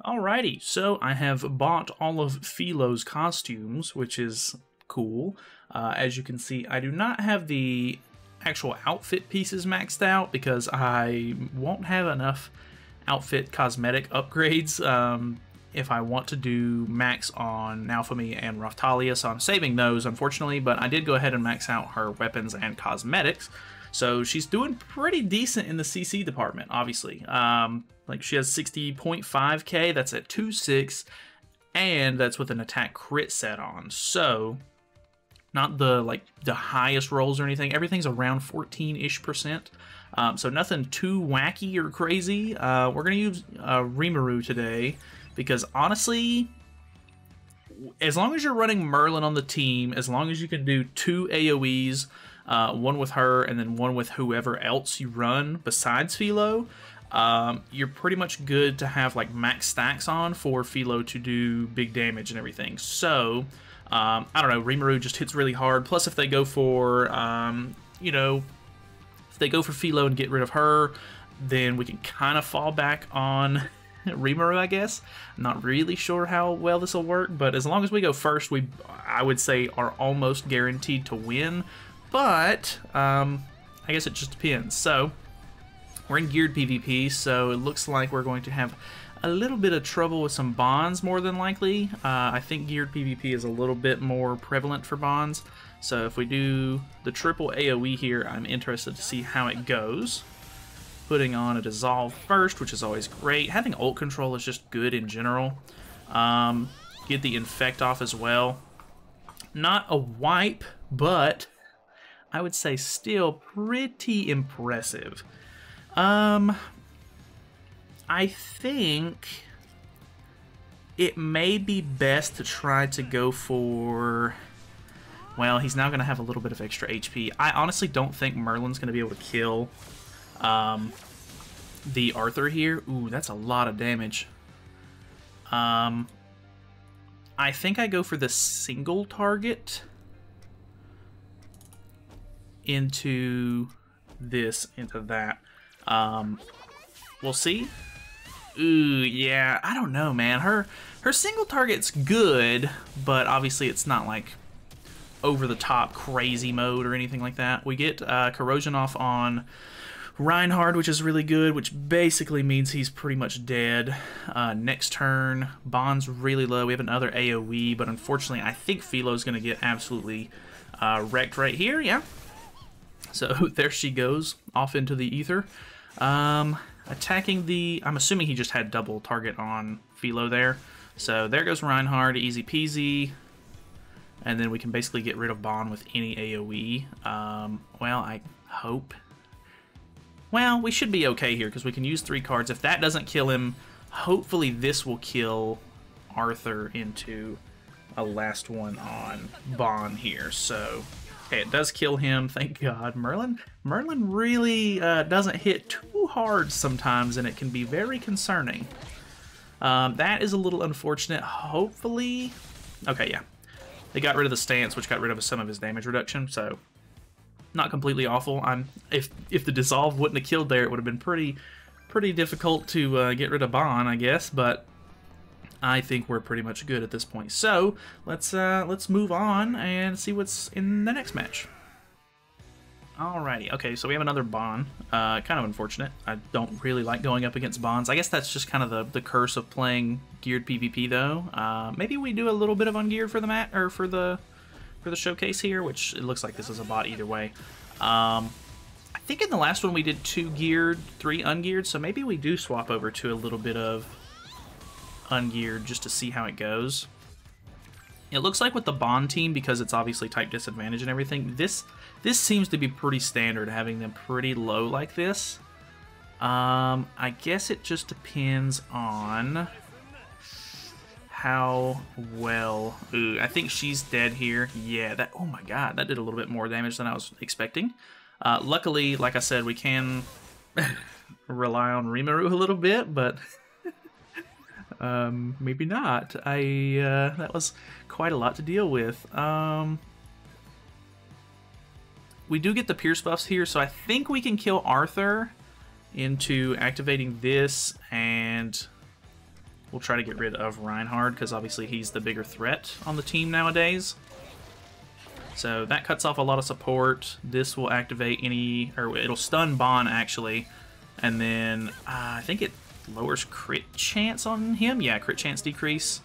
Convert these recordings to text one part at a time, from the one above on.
Alrighty, so I have bought all of FIlo's costumes, which is cool. As you can see, I do not have the actual outfit pieces maxed out because I won't have enough outfit cosmetic upgrades if I want to do max on Naofumi and Raftalia, so I'm saving those, unfortunately, but I did go ahead and max out her weapons and cosmetics. So she's doing pretty decent in the CC department, obviously. Like she has 60.5k, that's at 2.6, and that's with an attack crit set on. So not the highest rolls or anything. Everything's around 14-ish%. So nothing too wacky or crazy. We're gonna use Rimuru today because honestly, as long as you're running Merlin on the team, as long as you can do 2 AoEs, one with her and then one with whoever else you run besides FIlo, you're pretty much good to have like max stacks on for FIlo to do big damage and everything. So I don't know, Rimuru just hits really hard. Plus if they go for you know, if they go for FIlo and get rid of her, then we can kind of fall back on Rimuru, I guess. I'm not really sure how well this will work, but as long as we go first, I would say are almost guaranteed to win. But I guess it just depends. So we're in geared PvP, so it looks like we're going to have a little bit of trouble with some bonds, more than likely. I think geared PvP is a little bit more prevalent for bonds. So if we do the triple AoE here, I'm interested to see how it goes. Putting on a dissolve first, which is always great. Having ult control is just good in general. Get the infect off as well. Not a wipe, but I would say still pretty impressive. I think it may be best to try to go for... Well, he's now going to have a little bit of extra HP. I honestly don't think Merlin's going to be able to kill the Arthur here. Ooh, that's a lot of damage. I think I go for the single target into this, into that. We'll see. Ooh, yeah, I don't know, man. Her single target's good, but obviously it's not like over-the-top crazy mode or anything like that. We get corrosion off on Reinhard, which is really good, which basically means he's pretty much dead. Next turn, bond's really low. We have another AoE, but unfortunately I think FIlo's going to get absolutely wrecked right here, yeah. So there she goes, off into the ether. Attacking the... I'm assuming he just had double target on FIlo there. So there goes Reinhard, easy peasy. And then we can basically get rid of Bond with any AoE. Well, I hope. Well, we should be okay here because we can use 3 cards. If that doesn't kill him, hopefully this will kill Arthur into a last one on Bond here. So, okay, it does kill him, thank God. Merlin really doesn't hit too hard sometimes, and it can be very concerning. That is a little unfortunate. Hopefully... Okay, yeah. They got rid of the stance, which got rid of some of his damage reduction, so not completely awful. If the dissolve wouldn't have killed there, it would have been pretty difficult to get rid of Bond, I guess. But I think we're pretty much good at this point. So let's move on and see what's in the next match. Alrighty, okay, so we have another Bond. Kind of unfortunate. I don't really like going up against Bonds. I guess that's just kind of the curse of playing geared PvP, though. Maybe we do a little bit of ungeared for the mat or for the showcase here, which it looks like this is a bot either way. I think in the last one we did 2 geared, 3 ungeared, so maybe we do swap over to a little bit of ungeared just to see how it goes. It looks like with the Bond team, because it's obviously type disadvantage and everything, this seems to be pretty standard, having them pretty low like this. I guess it just depends on how well... Ooh, I think she's dead here. Yeah, that... Oh my god, that did a little bit more damage than I was expecting. Luckily, like I said, we can rely on Rimuru a little bit, but... maybe not. That was quite a lot to deal with. We do get the Pierce buffs here, so I think we can kill Arthur into activating this and we'll try to get rid of Reinhard, because obviously he's the bigger threat on the team nowadays. So that cuts off a lot of support. This will activate any, or it'll stun Bon actually, and then I think it lowers crit chance on him. Yeah, crit chance decrease,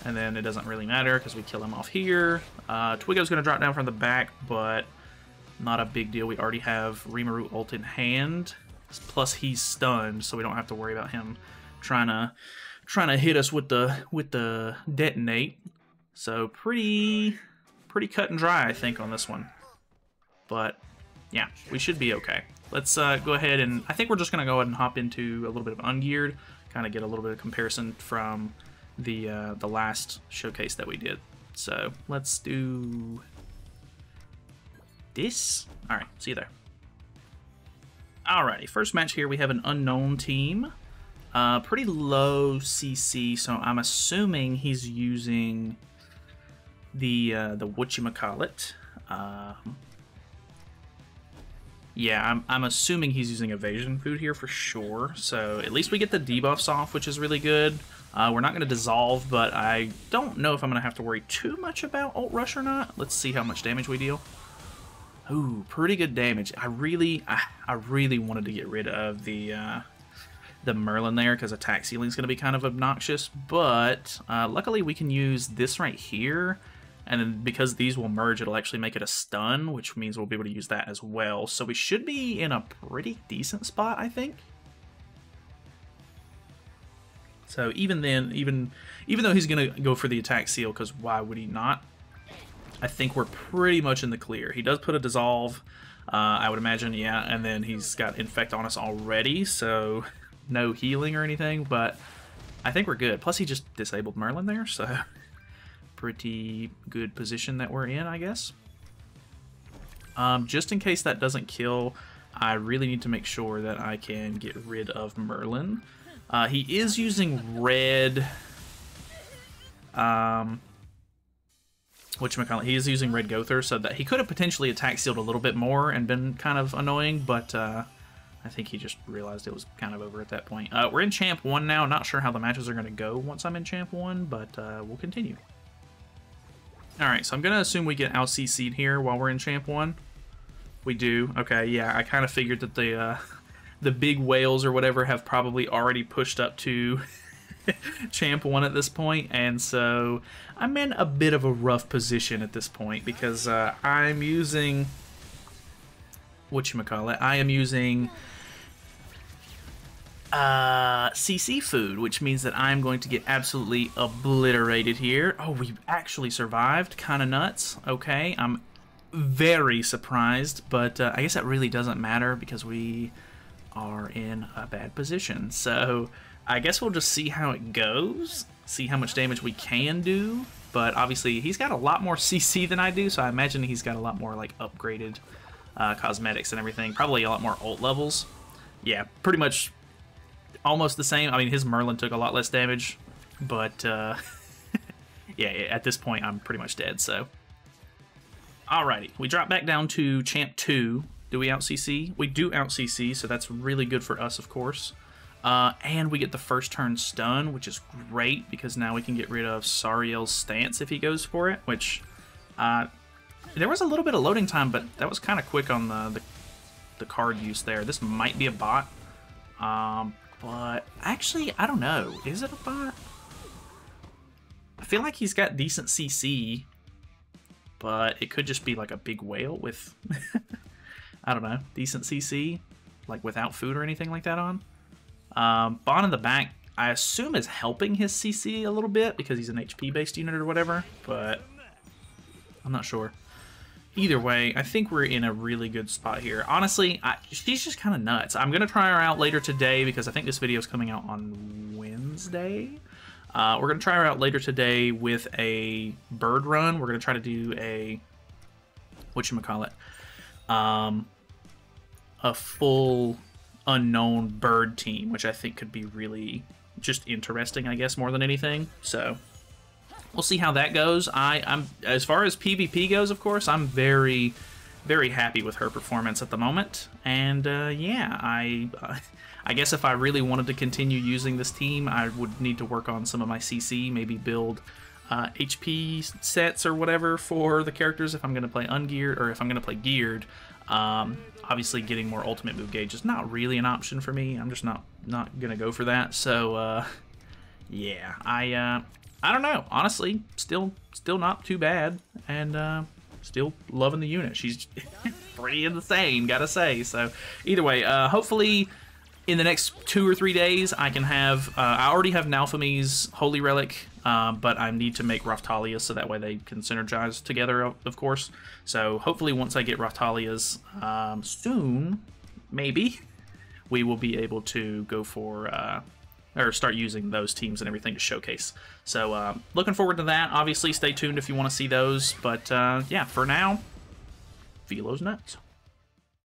and then it doesn't really matter because we kill him off here. Twiggo's going to drop down from the back, but not a big deal. We already have Rimuru ult in hand, plus he's stunned, so we don't have to worry about him trying to hit us with the detonate. So pretty cut and dry, I think, on this one. But yeah, we should be okay. Let's go ahead and I think we're just gonna go ahead and hop into a little bit of Ungeared, kind of get a little bit of comparison from the last showcase that we did. So let's do this. All right, see you there. Alrighty, first match here we have an Unknown team. Pretty low CC, so I'm assuming he's using the whatchamacallit. Yeah, I'm assuming he's using evasion food here for sure. So at least we get the debuffs off, which is really good. We're not going to dissolve, but I don't know if I'm going to have to worry too much about ult rush or not. Let's see how much damage we deal. Ooh, pretty good damage. I really wanted to get rid of the Merlin there because attack ceiling is going to be kind of obnoxious, but luckily we can use this right here, and then because these will merge, it'll actually make it a stun, which means we'll be able to use that as well. So we should be in a pretty decent spot, I think. So even then, even though he's going to go for the attack seal, because why would he not? I think we're pretty much in the clear. He does put a dissolve, I would imagine, yeah, and then he's got infect on us already, so no healing or anything, but I think we're good. Plus he just disabled Merlin there, so pretty good position that we're in, I guess. Just in case that doesn't kill, I really need to make sure that I can get rid of Merlin. He is using red... whatchamacallit, he is using red Gother, so that he could have potentially attack sealed a little bit more and been kind of annoying, but I think he just realized it was kind of over at that point. We're in Champ 1 now. Not sure how the matches are going to go once I'm in Champ 1, but we'll continue. Alright, so I'm going to assume we get out-CC'd here while we're in Champ 1. We do. Okay, yeah, I kind of figured that the big whales or whatever have probably already pushed up to Champ 1 at this point, and so I'm in a bit of a rough position at this point because I'm using... whatchamacallit, I am using CC food, which means that I'm going to get absolutely obliterated here. Oh, we actually survived. Kind of nuts. Okay, I'm very surprised, but I guess that really doesn't matter because we are in a bad position. So I guess we'll just see how it goes, see how much damage we can do, but obviously he's got a lot more CC than I do, so I imagine he's got a lot more like upgraded cosmetics and everything, probably a lot more ult levels. Yeah, pretty much almost the same. I mean, his Merlin took a lot less damage, but yeah, at this point I'm pretty much dead, so. Alrighty, we drop back down to Champ 2. Do we out-CC? We do out-CC, so that's really good for us, of course. And we get the first turn stun, which is great, because now we can get rid of Sariel's stance if he goes for it, which... there was a little bit of loading time, but that was kind of quick on the card use there. This might be a bot. But actually, I don't know. Is it a bot? I feel like he's got decent CC, but it could just be like a big whale with, I don't know, decent CC, like without food or anything like that on. Bon in the back, I assume is helping his CC a little bit because he's an HP-based unit or whatever, but I'm not sure. Either way, I think we're in a really good spot here. Honestly, she's just kind of nuts. I'm going to try her out later today because I think this video is coming out on Wednesday. We're going to try her out later today with a bird run. We're going to try to do a, whatchamacallit, a full unknown bird team, which I think could be really just interesting, I guess, more than anything. So we'll see how that goes. I'm as far as PvP goes, of course, I'm very, very happy with her performance at the moment. And yeah, I guess if I really wanted to continue using this team, I would need to work on some of my CC, maybe build HP sets or whatever for the characters if I'm going to play Ungeared, or if I'm going to play Geared. Obviously, getting more ultimate move gauge is not really an option for me. I'm just not going to go for that. So, yeah, I don't know. Honestly, still not too bad, and still loving the unit. She's pretty insane, gotta say. So, either way, hopefully in the next 2 or 3 days, I can have... I already have Nalfami's Holy Relic, but I need to make Raftalia's so that way they can synergize together, of course. So hopefully once I get Raftalia's soon, maybe, we will be able to go for... or start using those teams and everything to showcase. So looking forward to that. Obviously, stay tuned if you want to see those. But yeah, for now, FIlo's nuts.